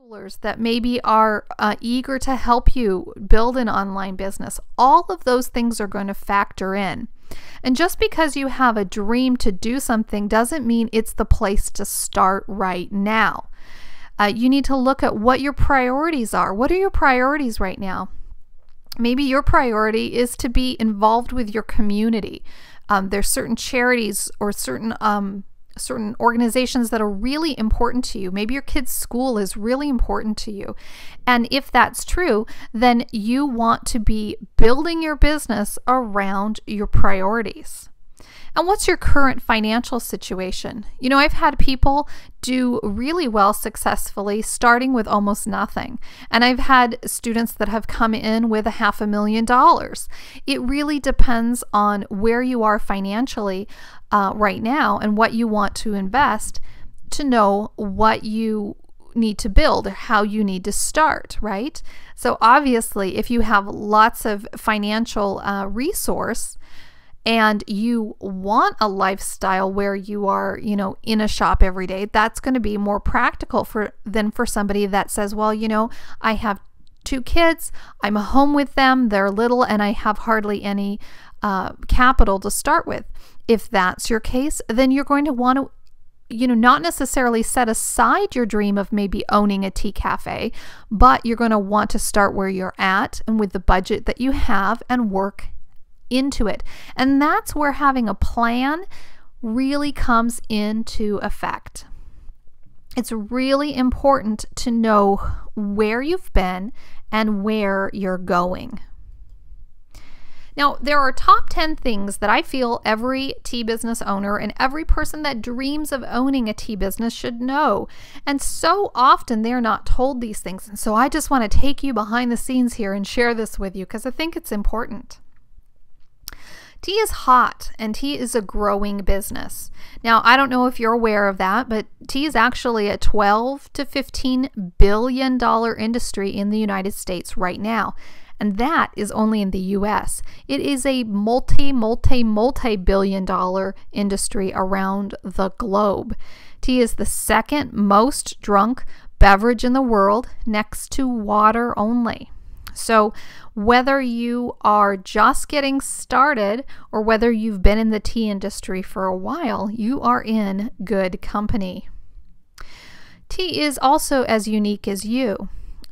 Schoolers that maybe are eager to help you build an online business. All of those things are going to factor in. And just because you have a dream to do something doesn't mean it's the place to start right now. You need to look at what your priorities are. What are your priorities right now? Maybe your priority is to be involved with your community. There's certain charities or certain organizations that are really important to you. Maybe your kid's school is really important to you. And if that's true, then you want to be building your business around your priorities. And what's your current financial situation? You know, I've had people do really well successfully starting with almost nothing. And I've had students that have come in with $500,000. It really depends on where you are financially right now and what you want to invest to know what you need to build or how you need to start, right? So obviously, if you have lots of financial resource, and you want a lifestyle where you are, you know, in a shop every day, that's going to be more practical than for somebody that says, well, you know, I have 2 kids, I'm home with them, they're little, and I have hardly any capital to start with. If that's your case, then you're going to want to, you know, not necessarily set aside your dream of maybe owning a tea cafe, but you're going to want to start where you're at and with the budget that you have and work into it. And that's where having a plan really comes into effect. It's really important to know where you've been and where you're going. Now, there are top 10 things that I feel every tea business owner and every person that dreams of owning a tea business should know. And so often they're not told these things. And so I just want to take you behind the scenes here and share this with you because I think it's important. Tea is hot and tea is a growing business. Now, I don't know if you're aware of that, but tea is actually a $12 to $15 billion industry in the United States right now. And that is only in the US. It is a multi-billion dollar industry around the globe. Tea is the second most drunk beverage in the world, next to water only. So whether you are just getting started or whether you've been in the tea industry for a while, you are in good company. Tea is also as unique as you.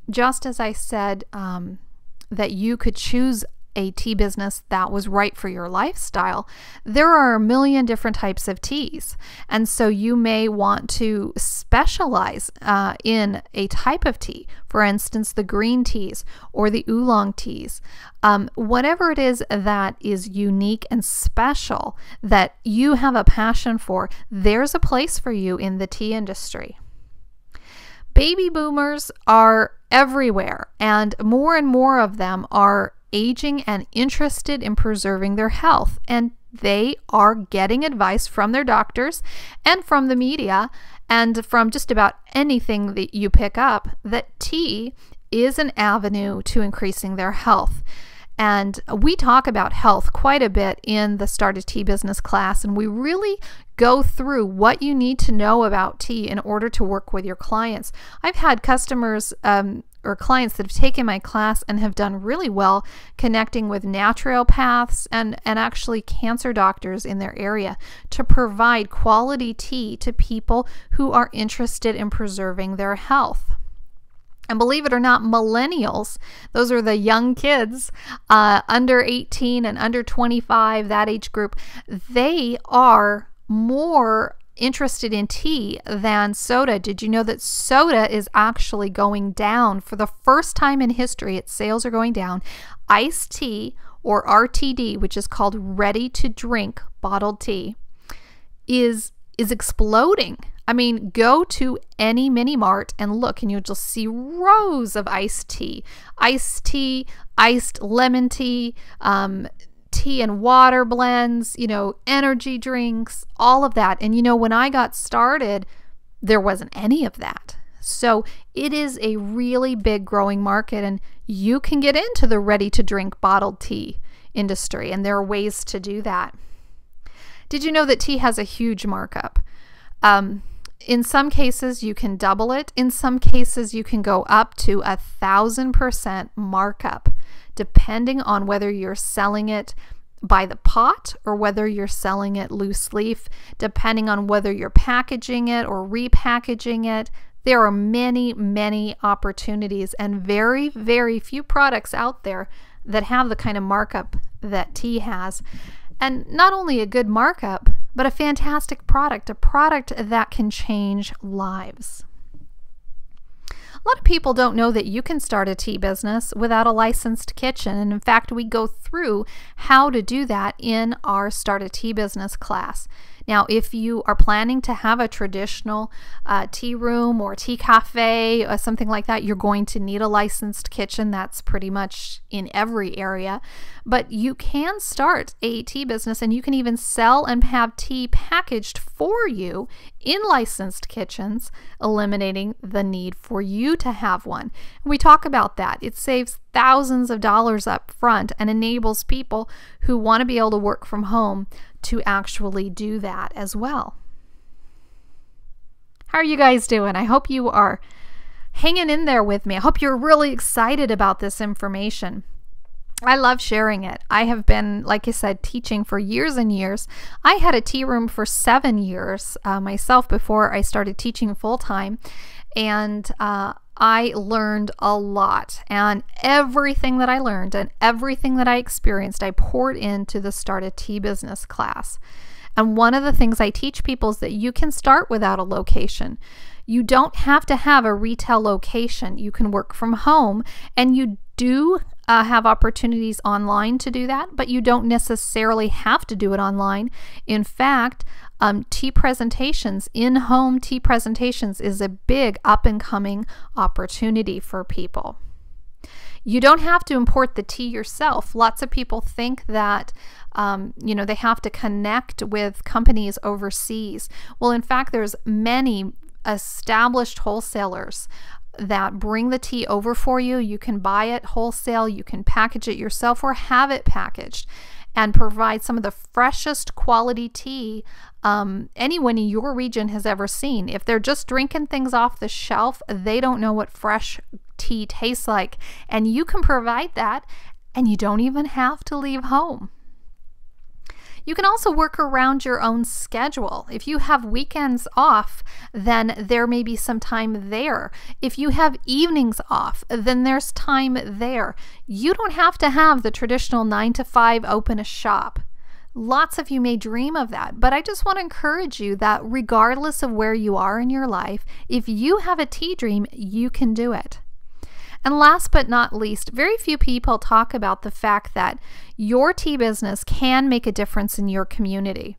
Just as I said that you could choose a tea business that was right for your lifestyle, there are a million different types of teas. And so you may want to specialize in a type of tea, for instance, the green teas or the oolong teas. Whatever it is that is unique and special that you have a passion for, there's a place for you in the tea industry. Baby boomers are everywhere, and more of them are aging and interested in preserving their health, and they are getting advice from their doctors and from the media and from just about anything that you pick up that tea is an avenue to increasing their health. And we talk about health quite a bit in the Start a Tea Business class, and we really go through what you need to know about tea in order to work with your clients. I've had customers or clients that have taken my class and have done really well connecting with naturopaths and actually cancer doctors in their area to provide quality tea to people who are interested in preserving their health. And believe it or not, millennials, those are the young kids, under 18 and under 25, that age group, they are more interested in tea than soda. Did you know that soda is actually going down? For the first time in history, its sales are going down. Iced tea, or RTD, which is called ready to drink bottled tea, is exploding. I mean, go to any mini mart and look, and you'll just see rows of iced tea, iced lemon tea, tea and water blends, you know, energy drinks, all of that. And you know, when I got started, there wasn't any of that. So it is a really big growing market, and you can get into the ready to drink bottled tea industry, and there are ways to do that. Did you know that tea has a huge markup? In some cases, you can double it. In some cases, you can go up to 1,000% markup, depending on whether you're selling it by the pot or whether you're selling it loose leaf, depending on whether you're packaging it or repackaging it. There are many, many opportunities and very, very few products out there that have the kind of markup that tea has. And not only a good markup, but a fantastic product, a product that can change lives. A lot of people don't know that you can start a tea business without a licensed kitchen. And in fact, we go through how to do that in our Start a Tea Business class. Now, if you are planning to have a traditional tea room or tea cafe or something like that, you're going to need a licensed kitchen. That's pretty much in every area. But you can start a tea business, and you can even sell and have tea packaged for you in licensed kitchens, eliminating the need for you to have one. And we talk about that. It saves thousands of dollars up front and enables people who want to be able to work from home to actually do that as well. How are you guys doing? I hope you are hanging in there with me. I hope you're really excited about this information. I love sharing it. I have been, like I said, teaching for years and years. I had a tea room for 7 years myself before I started teaching full-time, and I learned a lot, and everything that I learned and everything that I experienced, I poured into the Start a Tea Business class. And one of the things I teach people is that you can start without a location. You don't have to have a retail location. You can work from home, and you do have opportunities online to do that, but you don't necessarily have to do it online. In fact, tea presentations, in-home tea presentations, is a big up-and-coming opportunity for people. You don't have to import the tea yourself. Lots of people think that they have to connect with companies overseas. Well, in fact, there's many established wholesalers that bring the tea over for you. You can buy it wholesale, you can package it yourself or have it packaged, and provide some of the freshest quality tea anyone in your region has ever seen. If they're just drinking things off the shelf, they don't know what fresh tea tastes like. And you can provide that, and you don't even have to leave home. You can also work around your own schedule. If you have weekends off, then there may be some time there. If you have evenings off, then there's time there. You don't have to have the traditional 9 to 5 open a shop. Lots of you may dream of that, but I just want to encourage you that regardless of where you are in your life, if you have a tea dream, you can do it. And last but not least, very few people talk about the fact that your tea business can make a difference in your community.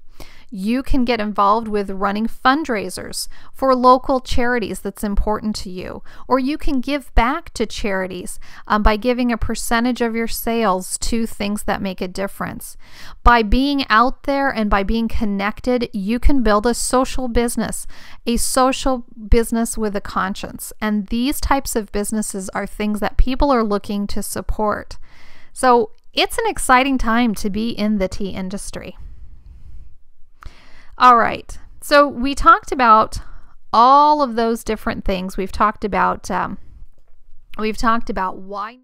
You can get involved with running fundraisers for local charities that's important to you, or you can give back to charities by giving a percentage of your sales to things that make a difference. By being out there and by being connected, you can build a social business with a conscience. And these types of businesses are things that people are looking to support. So it's an exciting time to be in the tea industry. All right, so we talked about all of those different things. We've talked about why